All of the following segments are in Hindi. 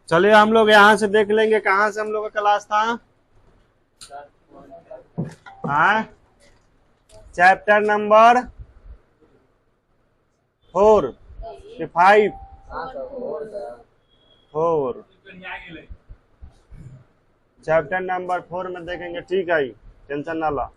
चलिए हम लोग यहाँ से देख लेंगे कहाँ से हम लोग का क्लास था। हाँ, चैप्टर नंबर 4 कि 5 4 चैप्टर नंबर 4 में देखेंगे। ठीक है, टेंशन ना ला।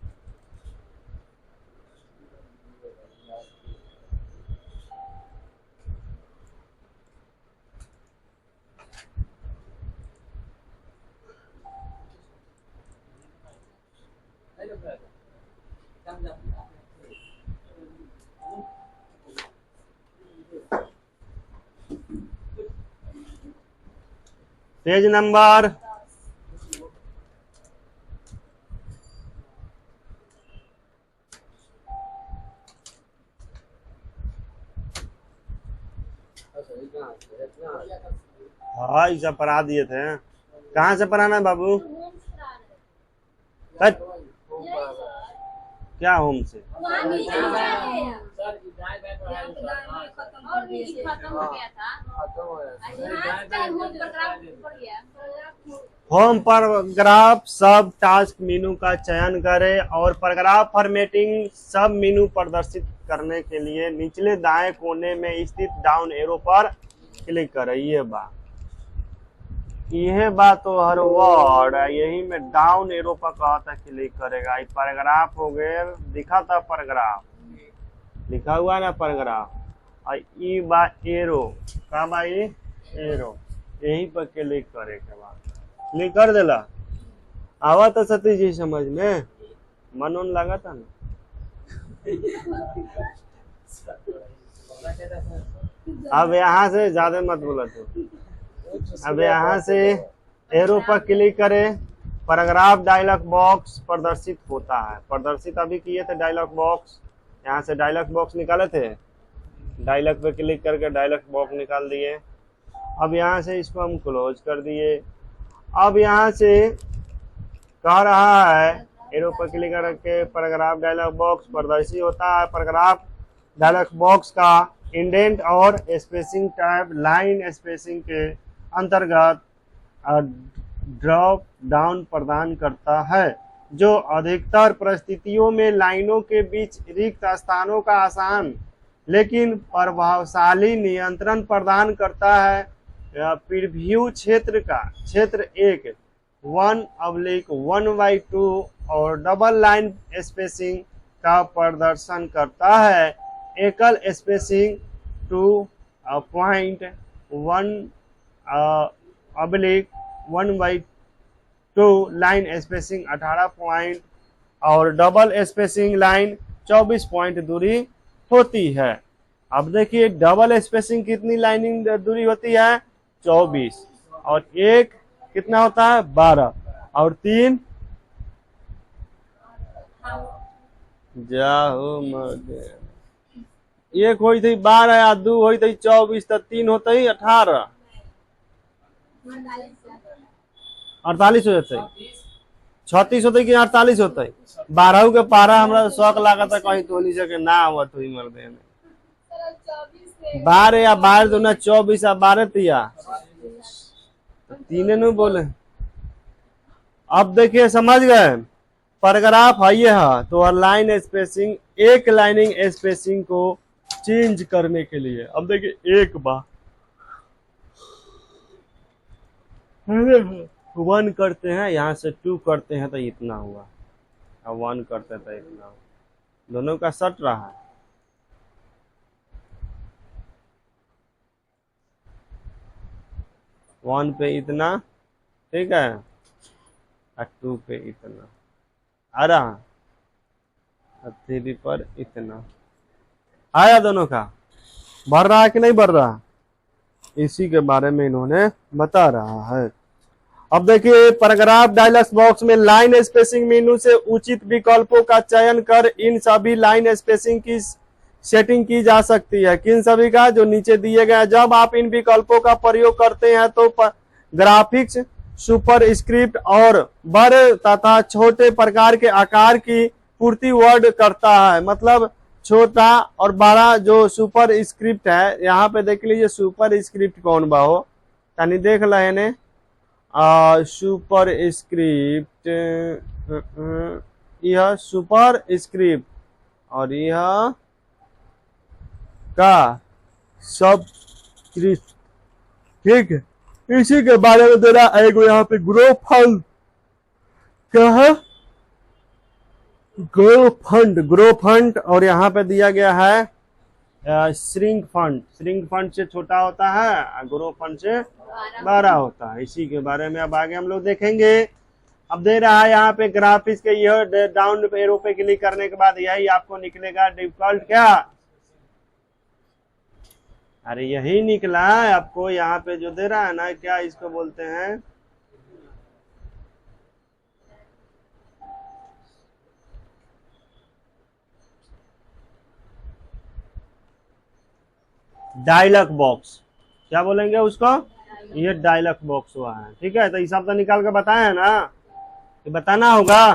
पेज नंबर 'हाँ ये सब पढ़ा दिए थे। कहाँ से पढ़ाना है बाबू? क्या होम से? होम पैराग्राफ सब टास्क मेनू का चयन करें और पैराग्राफ फॉर्मेटिंग सब मेनू प्रदर्शित करने के लिए निचले दाएं कोने में स्थित डाउन एरो पर क्लिक करें। यह बात तो हर वर्ड है, यही में डाउन एरो पर कहता क्लिक करेगा। पैराग्राफ हो गए, दिखा था पैराग्राफ, लिखा हुआ है ना पैराग्राफ, और ई बा एरो का भाई एरो, यही पर क्लिक करे के बाद क्लिक कर देला। आवा तो सतीश जी समझ में, मन उन लगा था ना। अब यहाँ से ज्यादा मत बोला तो। अब यहाँ से एरो पर क्लिक करें, पैराग्राफ डायलॉग बॉक्स प्रदर्शित होता है। प्रदर्शित अभी किए थे डायलॉग बॉक्स, यहाँ से डायलॉग बॉक्स निकाले थे, डायलॉग पे क्लिक करके डायलॉग बॉक्स निकाल दिए। अब यहाँ से इसको हम क्लोज कर दिए। अब यहाँ से कह रहा है एरो पर क्लिक करके पैराग्राफ डायलॉग बॉक्स प्रदर्शित होता है। पैराग्राफ डायलॉग बॉक्स का इंडेंट और स्पेसिंग टैब लाइन स्पेसिंग के अंतर्गत ड्रॉप डाउन प्रदान करता है, जो अधिकतर परिस्थितियों में लाइनों के बीच रिक्त स्थानों का आसान लेकिन प्रभावशाली नियंत्रण प्रदान करता है। प्रीव्यू क्षेत्र 1/1/2 और डबल लाइन स्पेसिंग का प्रदर्शन करता है। एकल स्पेसिंग 2.1/1/2 लाइन स्पेसिंग 18 पॉइंट और डबल स्पेसिंग लाइन 24 पॉइंट दूरी होती है। अब देखिए डबल स्पेसिंग कितनी लाइनिंग दूरी होती है? 24, और एक कितना होता है? 12, और 3 जाओ मगे एक होई थी 12 या 2 होई थी 24, तो 3 होते ही 18, 48 हो जाते, 36 होते कि 48 होते। 12 के पारा हमरा शौक लगा था कहीं तो नहीं सके ना आवत हुई मर देने 12 या 12 तो ना 24 या 12 तिया तीन नहीं बोले। अब देखिए समझ गए, पैराग्राफ है ये है तो लाइन स्पेसिंग, एक लाइनिंग स्पेसिंग को चेंज करने के लिए। अब देखिए एक बार 1 करते हैं, यहाँ से 2 करते हैं तो इतना हुआ, अब 1 करते हैं तो इतना हुआ, दोनों का सट रहा है। वन पे इतना, ठीक है, और 2 पे इतना आ रहा, 3 पर इतना आया, दोनों का बढ़ रहा है कि नहीं बढ़ रहा, इसी के बारे में इन्होंने बता रहा है। अब देखिए पैराग्राफ डायलॉग बॉक्स में लाइन स्पेसिंग मेनू से उचित विकल्पों का चयन कर इन सभी लाइन स्पेसिंग की सेटिंग की जा सकती है। किन सभी का? जो नीचे दिए गए। जब आप इन विकल्पों का प्रयोग करते हैं तो ग्राफिक्स, सुपर स्क्रिप्ट और बड़े तथा छोटे प्रकार के आकार की पूर्ति वर्ड करता है। मतलब छोटा और बड़ा जो सुपर स्क्रिप्ट है, यहाँ पे देख लीजिए सुपर स्क्रिप्ट कौन बा हो, तनी देख लहे ने सुपर स्क्रिप्ट, यह सुपर स्क्रिप्ट और यह का सब स्क्रिप्ट, ठीक है। इसी के बारे में दे रहा है यहाँ पे ग्रो फंड, क्या है ग्रो फंड और यहाँ पे दिया गया है श्रिंक फंड। श्रिंक फंड से छोटा होता है, ग्रो फंड से बड़ा होता है। इसी के बारे में अब आगे हम लोग देखेंगे। अब दे रहा है यहाँ पे ग्राफिक्स के, यह डाउन एरो पे क्लिक करने के बाद यही आपको निकलेगा डिफॉल्ट, क्या अरे यही निकला है आपको यहाँ पे जो दे रहा है ना, क्या इसको बोलते हैं डायलॉग बॉक्स, क्या बोलेंगे उसको, ये डायलॉग बॉक्स हुआ है, ठीक है। तो इस सब तो निकाल के बताया है ना, ये बताना होगा,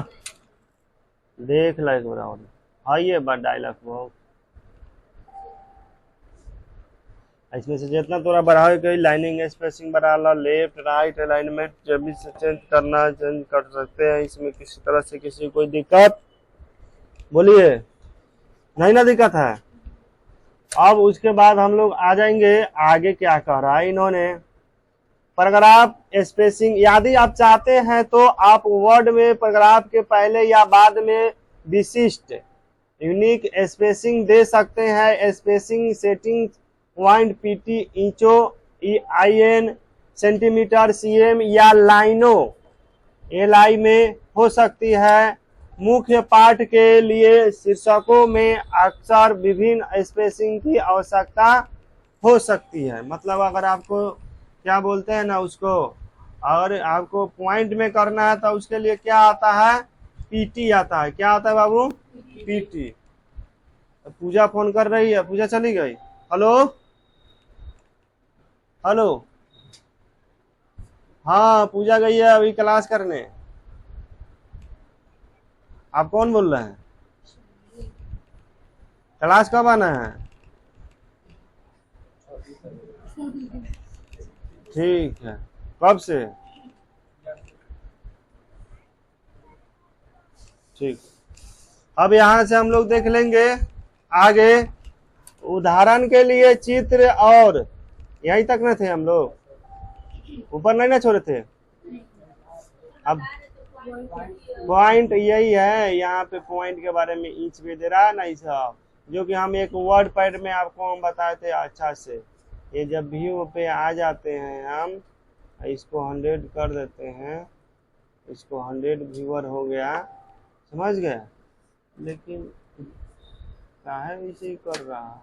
देख लो एक बार और। हाँ ये डायलॉग बॉक्स, इसमें से जितना थोड़ा बढ़ाओ गई लाइनिंग स्पेसिंग बढ़ा लो, लेफ्ट राइट अलाइनमेंट जब भी से चेंज करना चेंज कर सकते हैं। इसमें किसी तरह से किसी कोई दिक्कत बोलिए नहीं ना, दिक्कत है। अब उसके बाद हम लोग आ जाएंगे आगे, क्या कह रहा है इन्होंने, पैराग्राफ स्पेसिंग। यदि आप चाहते हैं तो आप वर्ड में पैराग्राफ के पहले या बाद में विशिष्ट यूनिक स्पेसिंग दे सकते हैं। स्पेसिंग सेटिंग पॉइंट पीटी, इंचो, IN, सेंटीमीटर, CM या लाइनों LI में हो सकती है। मुख्य पाठ के लिए शीर्षकों में अक्सर विभिन्न स्पेसिंग की आवश्यकता हो सकती है। मतलब अगर आपको क्या बोलते हैं ना उसको, और आपको पॉइंट में करना है तो उसके लिए क्या आता है, PT आता है। क्या आता है बाबू, PT। पूजा फोन कर रही है, पूजा चली गई। हेलो हेलो, हाँ पूजा गई है अभी क्लास करने। आप कौन बोल रहे हैं, क्लास कब आना है, ठीक है, कब से, ठीक। अब यहाँ से हम लोग देख लेंगे आगे। उदाहरण के लिए चित्र, और यहीं तक न थे हम लोग, ऊपर नहीं ना छोड़े थे। अब पॉइंट यही है, यहाँ पे पॉइंट के बारे में इंच भी दे रहा है ना, इस जो कि हम एक वर्ड पैड में आपको हम बताए थे अच्छा से। ये जब व्यू पे आ जाते हैं हम इसको 100 कर देते हैं, इसको 100 व्यूअर हो गया, समझ गए। लेकिन काहे इसे ही कर रहा,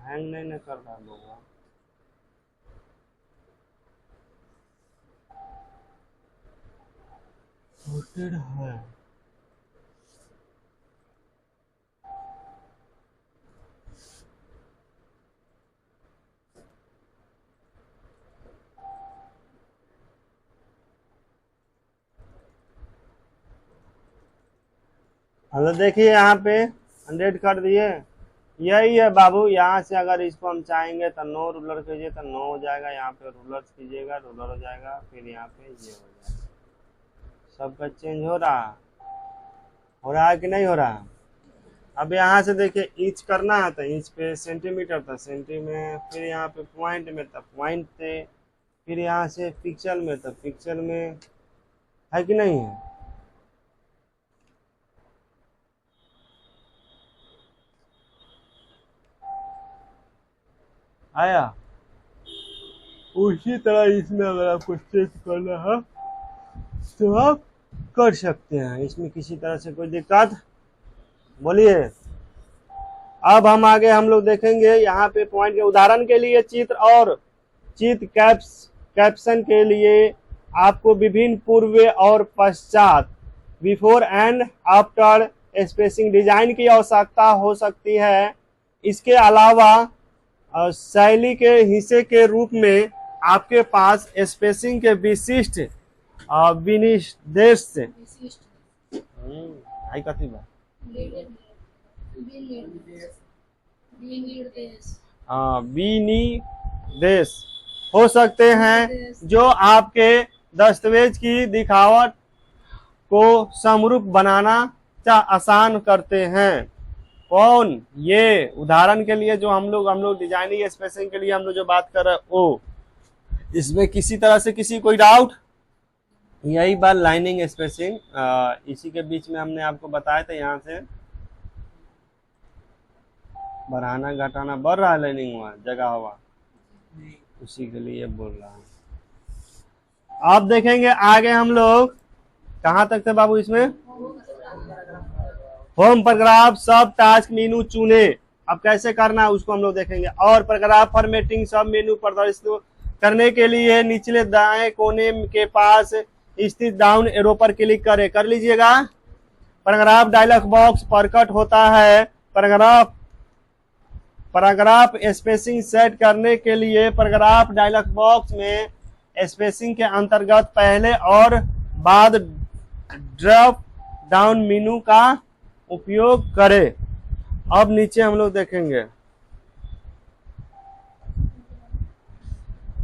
हैंग नहीं कर रहा होगा। है मतलब देखिए यहाँ पे 100 कर दिए, यही है बाबू। यहाँ से अगर इसको हम चाहेंगे तो 9 रूलर कीजिए तो 9 हो जाएगा, यहाँ पे रूलर कीजिएगा रूलर हो जाएगा, फिर यहाँ पे ये हो जाएगा। सबका चेंज हो रहा है कि नहीं हो रहा। अब यहाँ से देखिए इंच करना है तो इंच पे, सेंटीमीटर था सेंटी में, फिर यहाँ पे पॉइंट में था पॉइंट थे, फिर यहाँ से पिक्सल में था पिक्सल में, है कि नहीं है। आया उसी तरह इसमें अगर आपको चेक करना है तो आप कर सकते हैं, इसमें किसी तरह से कोई दिक्कत बोलिए। अब हम आगे हम लोग देखेंगे यहाँ पे पॉइंट के उदाहरण के लिए चित्र और चित्र कैप्शन के लिए आपको विभिन्न पूर्व और पश्चात, before and after spacing design की आवश्यकता हो सकती है। इसके अलावा शैली के हिस्से के रूप में आपके पास स्पेसिंग के विशिष्ट विनिर्देश देश हो सकते हैं जो आपके दस्तावेज की दिखावट को समरूप बनाना आसान करते हैं। कौन? ये उदाहरण के लिए जो हम लोग डिजाइनिंग स्पेसिंग के लिए हम लोग जो बात कर रहे हैं वो, इसमें किसी तरह से किसी कोई डाउट? यही बात लाइनिंग स्पेसिंग, इसी के बीच में हमने आपको बताया था, यहाँ से बढ़ाना घटाना बढ़ रहा है, लाइनिंग हुआ जगह हुआ, उसी के लिए बोल रहा हूँ। अब देखेंगे आगे हम लोग कहाँ तक थे बाबू इसमें? होम पैराग्राफ सब टास्क मेनू चुने, अब कैसे करना है उसको हम लोग देखेंगे। और पैराग्राफ फॉर्मेटिंग सब मेनू प्रदर्शित करने के लिए निचले दाएं कोने के पास स्थित डाउन एरो पर क्लिक करें, कर लीजिएगा। पैराग्राफ डायलॉग बॉक्स प्रकट होता है। पैराग्राफ स्पेसिंग सेट करने के लिए पैराग्राफ डायलॉग बॉक्स में स्पेसिंग के अंतर्गत पहले और बाद ड्रॉप डाउन मेनू का उपयोग करें। अब नीचे हम लोग देखेंगे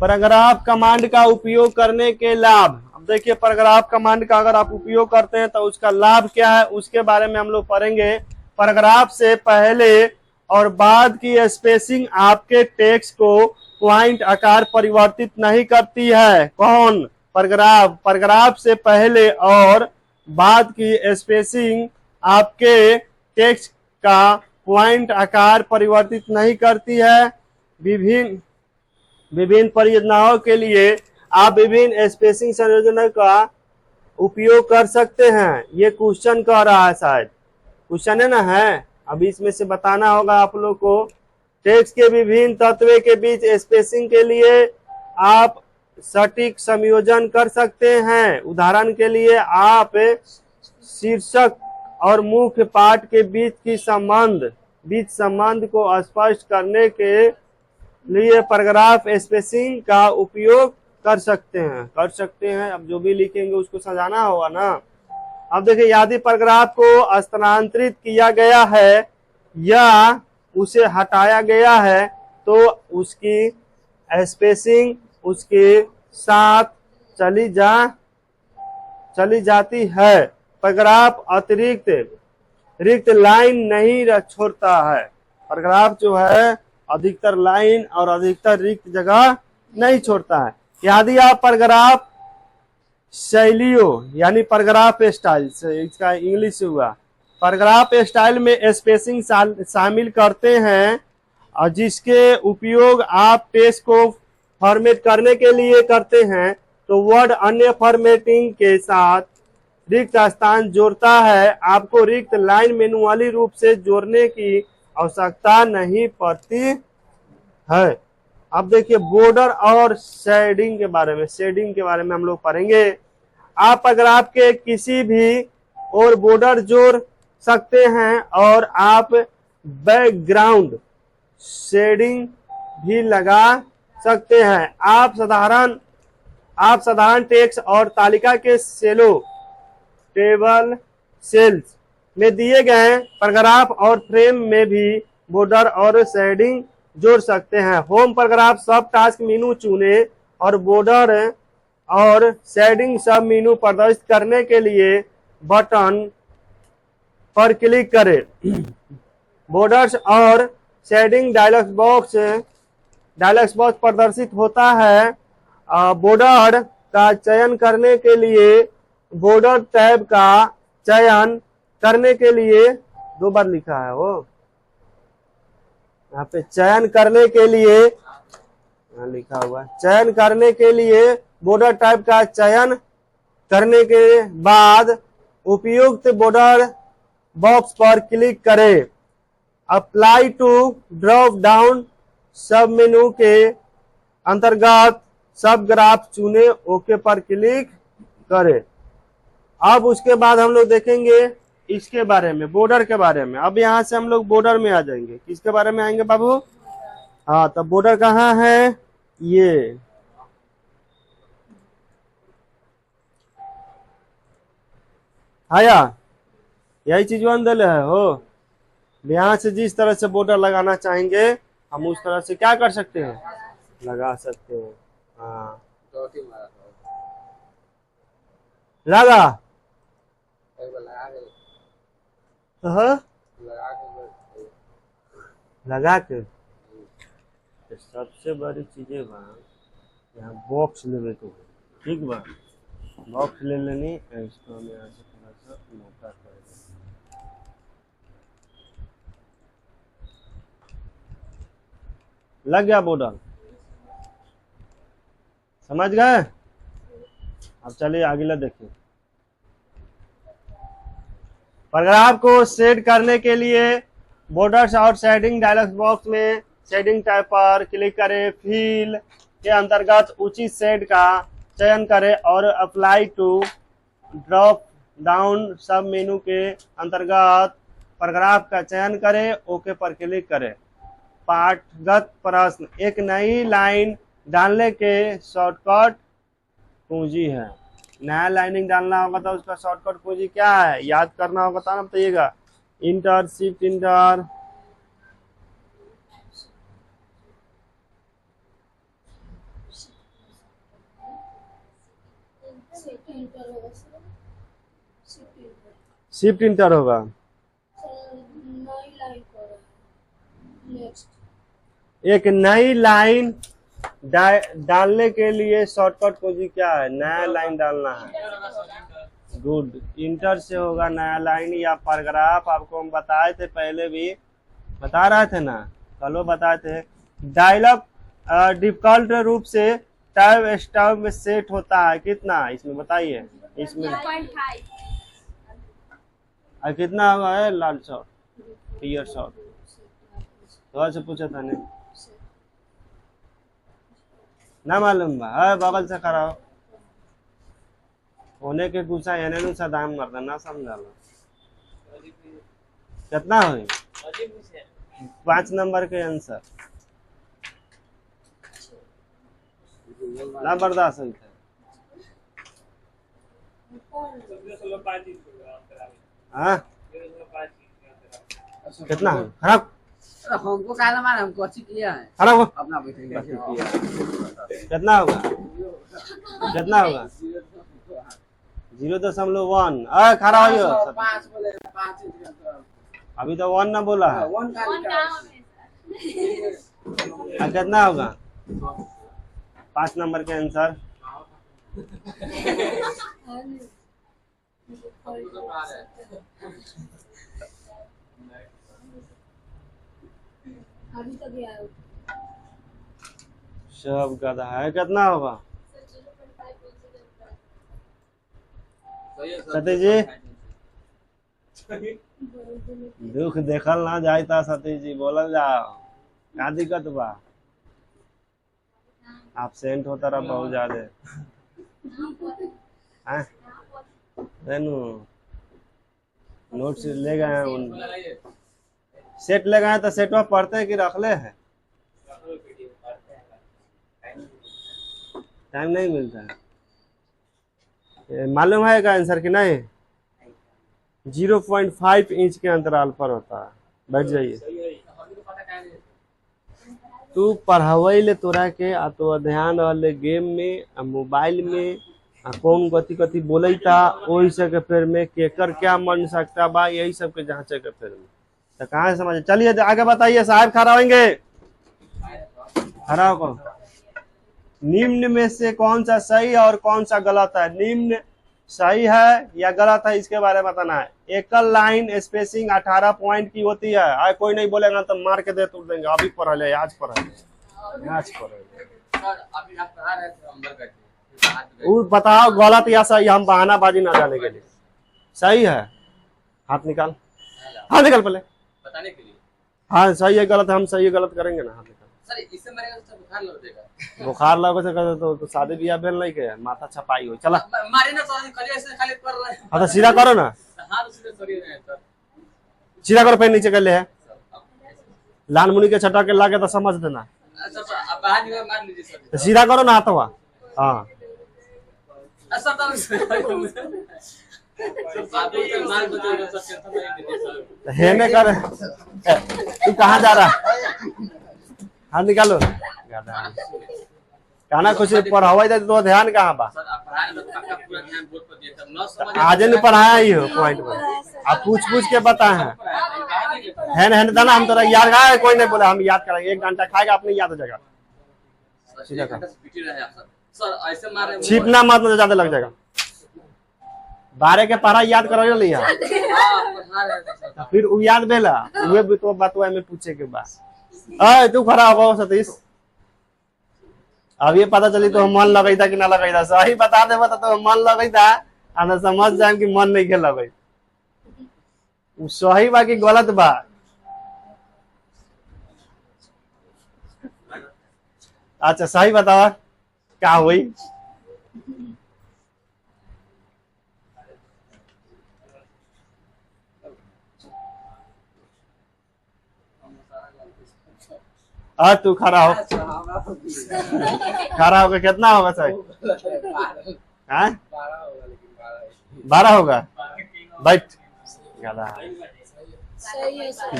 पैराग्राफ कमांड का उपयोग करने के लाभ। अब देखिए पैराग्राफ कमांड का अगर आप उपयोग करते हैं तो उसका लाभ क्या है उसके बारे में हम लोग पढ़ेंगे। पैराग्राफ से पहले और बाद की स्पेसिंग आपके टेक्स्ट को पॉइंट आकार परिवर्तित नहीं करती है। कौन? पैराग्राफ से पहले और बाद की स्पेसिंग आपके टेक्स्ट का पॉइंट आकार परिवर्तित नहीं करती है। विभिन्न परियोजनाओं के लिए आप विभिन्न स्पेसिंग संयोजनों का उपयोग कर सकते हैं। ये क्वेश्चन कह रहा है, शायद क्वेश्चन है ना, है अभी इसमें से बताना होगा आप लोग को। टेक्स्ट के विभिन्न तत्वों के बीच स्पेसिंग के लिए आप सटीक संयोजन कर सकते हैं। उदाहरण के लिए आप शीर्षक और मुख्य पाठ के बीच संबंध को स्पष्ट करने के लिए पैराग्राफ स्पेसिंग का उपयोग कर सकते हैं। अब जो भी लिखेंगे उसको सजाना होगा ना। अब देखिए यदि पैराग्राफ को स्थानांतरित किया गया है या उसे हटाया गया है तो उसकी स्पेसिंग उसके साथ चली जाती है। पैराग्राफ रिक्त लाइन नहीं छोड़ता है। पैराग्राफ जो है अधिकतर लाइन और अधिकतर रिक्त जगह नहीं छोड़ता है। यदि आप पैराग्राफ शैलियों यानी पैराग्राफ स्टाइल से, इसका इंग्लिश हुआ, पैराग्राफ स्टाइल में स्पेसिंग शामिल करते हैं और जिसके उपयोग आप टेक्स्ट को फॉर्मेट करने के लिए करते हैं तो वर्ड अन्य फॉर्मेटिंग के साथ रिक्त स्थान जोड़ता है। आपको रिक्त लाइन मैन्युअली रूप से जोड़ने की आवश्यकता नहीं पड़ती है। अब देखिए बॉर्डर और शेडिंग के बारे में हम लोग पढ़ेंगे। आप पैराग्राफ के किसी भी और बॉर्डर जोड़ सकते हैं और आप बैकग्राउंड शेडिंग भी लगा सकते हैं। आप साधारण टेक्स्ट और तालिका के टेबल सेल्स में दिए गए पैराग्राफ और फ्रेम में भी बॉर्डर और शेडिंग जोड़ सकते हैं। होम पैराग्राफ सब टास्क मेनू चुने और बॉर्डर और शेडिंग सब मेनू प्रदर्शित करने के लिए बटन पर क्लिक करें। बॉर्डर्स और शेडिंग डायलॉग बॉक्स प्रदर्शित होता है। बॉर्डर का चयन करने के लिए बॉर्डर टैब का चयन करने के लिए 2 बार लिखा है वो यहाँ पे, चयन करने के लिए लिखा हुआ है। चयन करने के लिए बॉर्डर टाइप का चयन करने के बाद उपयुक्त बॉर्डर बॉक्स पर क्लिक करें। अप्लाई टू ड्रॉप डाउन सब मेनू के अंतर्गत सब ग्राफ चुने, ओके पर क्लिक करें। अब उसके बाद हम लोग देखेंगे इसके बारे में, बॉर्डर के बारे में। अब यहाँ से हम लोग बॉर्डर में आ जाएंगे। किसके बारे में आएंगे बाबू? हाँ, तब बॉर्डर कहाँ है? ये आया, यही चीज दल है हो। यहाँ से जिस तरह से बॉर्डर लगाना चाहेंगे हम उस तरह से क्या कर सकते हैं, लगा सकते हो। हाँ चौथी मारा था लगा। एक बार लगा के हाँ लगा के लगा के तो सबसे बड़ी चीजें बा यहाँ बॉक्स लेवे को ठीक बा। बॉक्स ले लेनी इसको हम यहाँ से थोड़ा सा मोटा कर देंगे। लग गया बॉर्डर, समझ गए। अब चलिए अगला देखिए। पैराग्राफ को सेट करने के लिए बॉर्डर्स और शेडिंग डायलॉग बॉक्स में शेडिंग टैब पर क्लिक करें। फिल के अंतर्गत उचित शेड का चयन करें और अप्लाई टू ड्रॉप डाउन सब मेनू के अंतर्गत पैराग्राफ का चयन करें। ओके पर क्लिक करें। पाठगत प्रश्न, एक नई लाइन डालने के शॉर्टकट कुंजी है। नया लाइनिंग डालना होगा तो उसका शॉर्टकट कुंजी क्या है, याद करना होगा तो बताइएगा। Inter, shift inter, shift inter होगा। एक नई लाइन डालने के लिए शॉर्टकट कुंजी क्या है, नया लाइन डालना है। गुड, इंटर से होगा नया लाइन या पैराग्राफ। आपको हम बताए थे, पहले भी बता रहे थे ना, कल बताए थे। डायलॉग डिफॉल्ट रूप से टैब स्टैब में सेट होता है कितना, इसमें बताइए। इसमें कितना होगा है, लाल शॉट, क्लियर शॉट। तो से पूछा था नहीं ना मालूम बा, है बगल से खड़ा हो होने के गुस्सा एने नु सदाम मरदा ना समझालो। कितना हुई 5 नंबर के आंसर ना बर्दाश्त हुई था। हाँ कितना है खराब, हमको काला मार, हमको अच्छी किया है खराब हो अपना बैठेंगे। कितना होगा, कितना होगा 0.1। खड़ा हो गया। 5 बोले 5 अभी तो 1 ना बोला है। 1 का कितना होगा 5 नंबर के आंसर। सब गधा है। कितना होगा सतीश जी, दुख देखल ना जाता सतीश जी, बोलल जाओ क्या दिक्कत बा। एब्सेंट होता रहा बहुत ज्यादा। नोट्स ले गए हैं, सेट ले गए तो सेट में पढ़ते हैं कि रख ले है, टाइम नहीं मिलता है। मालूम है का आंसर कि नहीं, 0.5 इंच के अंतराल पर होता है। बैठ जाइए। तू पढ़ावे ले तोरा के आ तो ध्यान रहले गेम में आ मोबाइल में आ कौन गति गति बोलता वही सब के फेर में केकर क्या मन सकता बा, यही सब के जांचे के फेर में तो कहाँ से समझ। चलिए आगे बताइए साहब, खड़ा होंगे, खड़ा हो। निम्न में से कौन सा सही और कौन सा गलत है। निम्न सही है या गलत है इसके बारे में बताना है। एकल लाइन स्पेसिंग 18 पॉइंट की होती है। आज कोई नहीं बोलेगा तो मार के दे तोड़ देंगे। अभी पढ़ ले, आज पढ़ ले, आज पढ़ ले। बताओ गलत या सही, हम बहानाबाजी ना जाने के लिए। सही है, हाथ निकाल, हाथ निकाल पहले बताने के लिए। हाँ सही है गलत है, हम सही है गलत करेंगे ना। हाथ निकाल। सर इससे मरेगा तो बुखार लग जाएगा। बुखार लगे से तो शादी ब्याह भेल नहीं के माथा छपाई हो। चला मारे ना तो खाली ऐसे खाली कर रहे हैं। हाँ तो सीधा करो ना, हां सीधे करिए ना सर, सीधा सीधा करो, पैर नीचे कर ले है। लाल मुनि के छटा के लागे तो समझ देना। सर अब बाहर निकल मार लीजिए सर, तो सीधा करो ना हाथवा। हाँ सर बाबू से मार बचाएगा सर, टेंशन नहीं लीजिए सर। हेने कर। तू कहाँ जा रहा, हाथ निकालो। कहना कुछ पढ़ावा जाए तो ध्यान कहाँ बा? सर आप पढ़ाने में पक्का पूरा ध्यान बोर्ड पर दिए तब न समझ आज नहीं पढ़ाया ही हो पॉइंट पर, आप पूछ के बताए हैं। हैंड दाना हम तो याद रहा है, कोई नहीं बोला हम याद करेंगे, 1 घंटा खाएगा अपने याद हो जाएगा। सीधा कर। सर ऐसे मारे छिपना मत, मुझे ज्यादा लग जाएगा। 12 के पढ़ा याद करो लिया फिर वो याद भेला उहे भी तो बात में पूछे के बाद। अय तू खड़ा हो सतीश, अब ये पता चली तो मन लगे था कि ना लगे था। सही बता दे तो मन लगे था, ना समझ जाए कि मन नहीं के लगे। सही बा कि गलत बा? अच्छा सही बतावा क्या हुई? तू खड़ा हो, खड़ा होकर कितना होगा सही? 12 होगा। बैठ,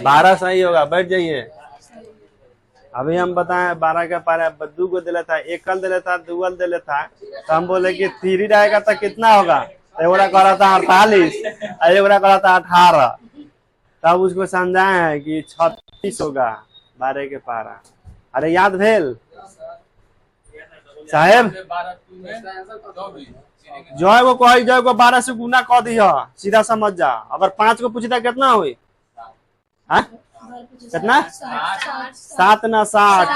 12 सही होगा, बैठ जाइए। अभी हम बताएं 12 का पारा 2 को दिला था, एकल दिला था, दुगल दिला था, तो हम बोले कि 3 रहेगा तो कितना होगा? एगोरा कह रहा था 48, एगोरा कह रहा था 18। तब उसको समझाए हैं कि 36 होगा 12 के पारा। अरे याद भेल साहेब? जो है वो कही जो 12 से गुना कह दिया, सीधा समझ जा। अगर 5 को पूछता कितना हुई? कितना? 7 ना 60।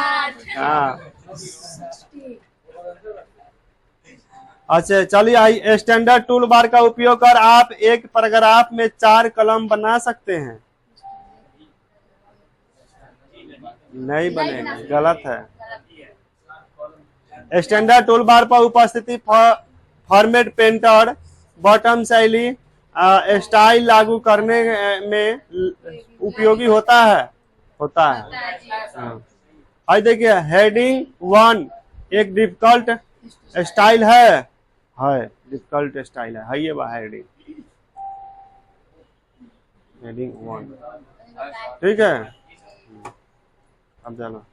हाँ अच्छा चलिए, आई स्टैंडर्ड टूल बार का उपयोग कर आप एक पैराग्राफ में 4 कलम बना सकते हैं। नहीं बनेगा, गलत है। स्टैंडर्ड टूल बार पर उपस्थिति फॉर्मेट, पेंटर, बटन शैली, स्टाइल लागू करने में उपयोगी होता है। हाँ देखिए, हेडिंग 1 एक डिफिकल्ट स्टाइल है, डिफिकल्ट स्टाइल है ये वह हेडिंग 1। ठीक है, अब जाना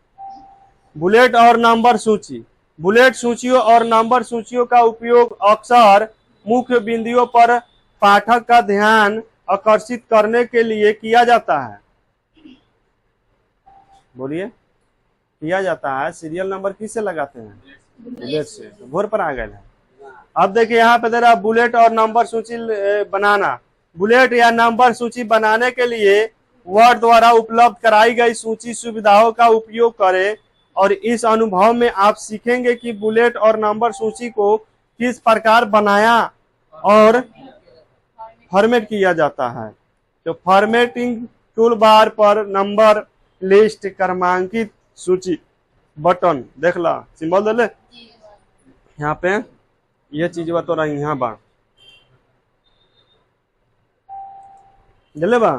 बुलेट और नंबर सूची। बुलेट सूचियों और नंबर सूचियों का उपयोग अक्सर मुख्य बिंदुओं पर पाठक का ध्यान आकर्षित करने के लिए किया जाता है। बोलिए, किया जाता है। सीरियल नंबर किससे लगाते हैं? बुलेट से। तो घोर पर आ गए हैं। अब देखिए यहाँ पे दे रहा बुलेट और नंबर सूची बनाना। बुलेट या नंबर सूची बनाने के लिए वर्ड द्वारा उपलब्ध कराई गई सूची सुविधाओं का उपयोग करें, और इस अनुभव में आप सीखेंगे कि बुलेट और नंबर सूची को किस प्रकार बनाया और फॉर्मेट किया जाता है। तो फॉर्मेटिंग टूल बार पर नंबर, लिस्ट, क्रमांकित सूची, बटन देख ला, सिंबल दे ले यहाँ पे। ये चीज बा तोरा यहाँ बा, दिले बा।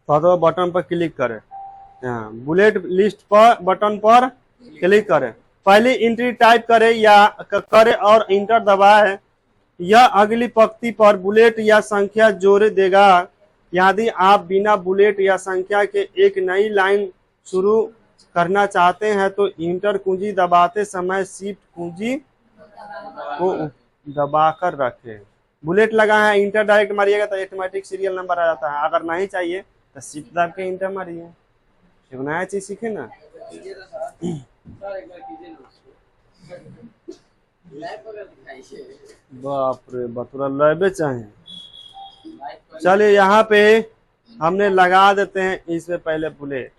तो बटन पर क्लिक करें, बुलेट लिस्ट पर बटन पर क्लिक करें, पहली एंट्री टाइप करें या करें और इंटर दबाएं। यह अगली पंक्ति पर बुलेट या संख्या जोड़ देगा। यदि आप बिना बुलेट या संख्या के एक नई लाइन शुरू करना चाहते हैं तो इंटर कुंजी दबाते समय शिफ्ट कुंजी को दबाकर रखें। बुलेट लगा है, इंटर डायरेक्ट मारिएगा तो ऑटोमेटिक सीरियल नंबर आ जाता है। अगर नहीं चाहिए तो शिफ्ट दबा के इंटर मारिए। एक नया चीज सीखे ना। बाप रे बतुरा लैबे चाहिए। चलिए यहाँ पे हमने लगा देते हैं, इसमें पहले बुलेट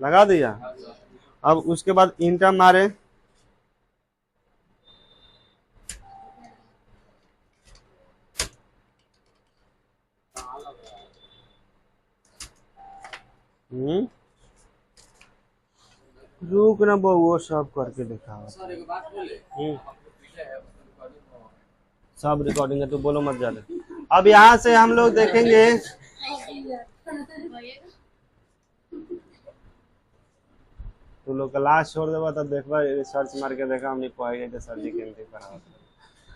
लगा दिया। अब उसके बाद इंटर मारे, रुक ना वो सब करके दिखा। सब रिकॉर्डिंग है तो बोलो मत ज्यादा। अब यहाँ से हम लोग देखेंगे तो लोग क्लास छोड़ देगा तब देखा सर्च मार के देखा हमने पढ़ाई तो सर जी के पढ़ा।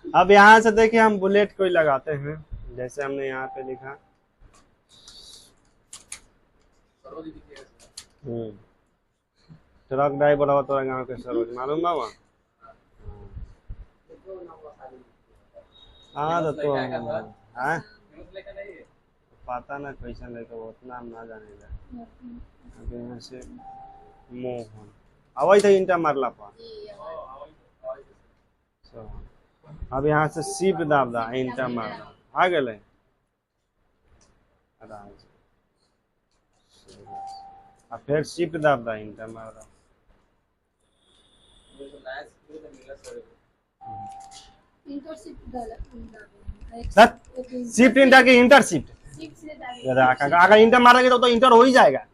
अब यहाँ से देखिए हम बुलेट कोई लगाते हैं, जैसे हमने यहाँ पे लिखा सरोज दिखेगा सर। ट्रक ड्राइवर हो तोरा गाँव के सरोज मालूम बा वहाँ? हाँ तो हाँ लेकर नहीं है। पता ना कैसन लेके उतना हम ना जाने ला। अभी यहाँ से मोहन अवै थे इंटा मारला पर अब यहाँ से शिव दाबदा इंटा मारला आ गए आ फिर शिफ्ट दाबदा इंटा मारला नया स्कूल में मिला सर। इंटरशिप डाला शिफ्ट इंटर की इंटर शिफ्ट अगर इंटर मारेंगे तो इंटर हो ही जाएगा।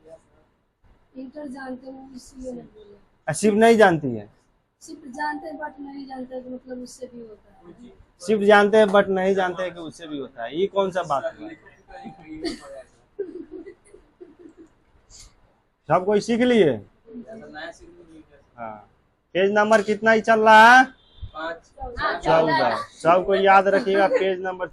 इंटर जानते हैं इसलिए नहीं बोले। शिफ्ट नहीं जानती है? शिफ्ट जानते हैं बट नहीं जानते हैं, तो मतलब उससे भी होता है। शिफ्ट जानते हैं बट नहीं जानते हैं कि उससे भी होता है, ये कौन सा बात है? सब कोई सीख लिए? नया स्कूल में मिला। हाँ पेज नंबर कितना ही चल रहा है? 5 14। सबको याद रखिएगा पेज नंबर